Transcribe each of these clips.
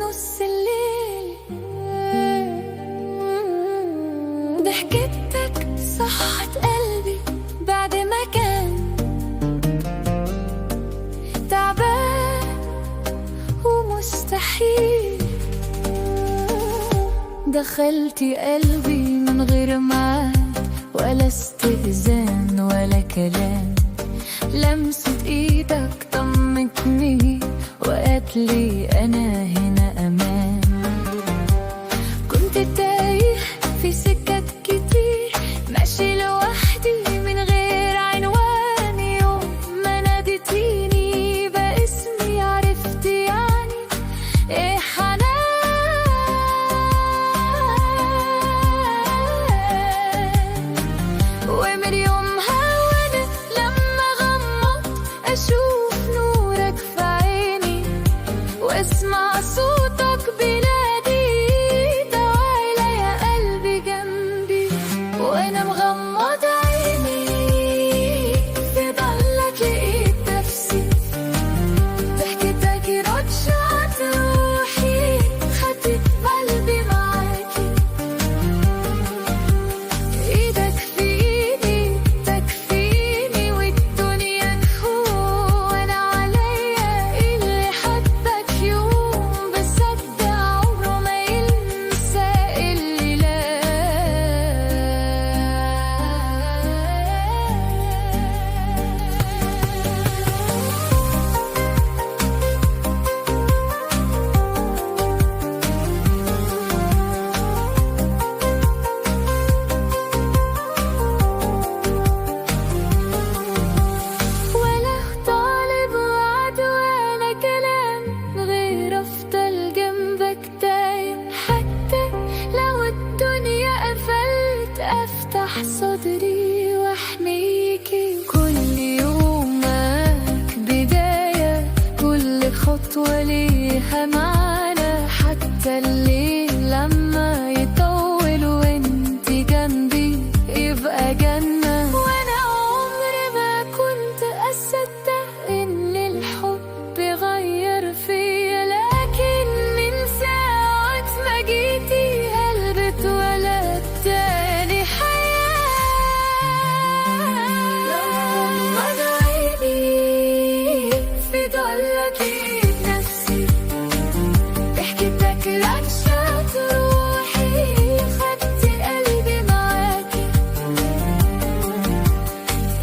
نص الليل. ضحكتك صحت قلبي بعد ما كان تعبان ومستحيل. دخلتي قلبي من غير ميعاد ولا استئذان ولا كلام. لمسة ايدك طمتني وقالتلي انا هنا امان. كنت تايه في سكات كتير، ماشي لوحدي من غير عنوان. يوم ما ناديتيني باسمي عرفت يعني ايه حنان. ومن يومها وانا لما غمضت اشوف نورك في عيني واسمع صوتك بينادي تعالى يا قلبي جنبي. وانا مغمضة عيني في ضلك لقيت نفسي، ضحكتك رجعت روحي خدت قلبي معاكي. ايدك في ايدي تكفيني والدنيا تهون عليا. اللي حبك يوم بصدق عمره ما ينسى اللي لا. ولا طالب وعد ولا كلام غير افضل جنبك دايم. حتى لو الدنيا قفلت افتح صدري واحميكي. كل يوم معاك بداية، كل خطوة ليها معنى. حتى الليل لما يطول وانتي جنبي يبقى جنة. وانا عمري ما كنت اصدق ان الحب غير فيا، لكن من ساعة ما جيتي قلبي اتولد تاني حياة. غمض عيني في ضلك لقيت نفسي، ضحكتك رجعت روحي خدت قلبي معاكي.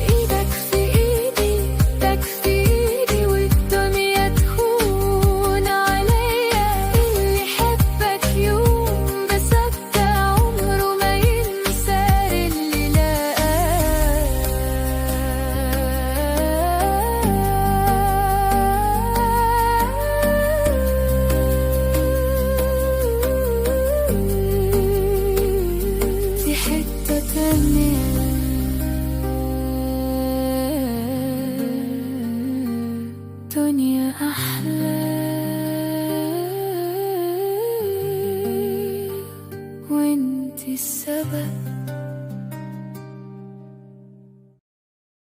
ايدك في ايدي تكفيني والدنيا تهون عليا. اللي حبك يوم بصدق عمره ما ينسى اللي لقاه. في حتة تانية دنيا أحلى وانتي السبب.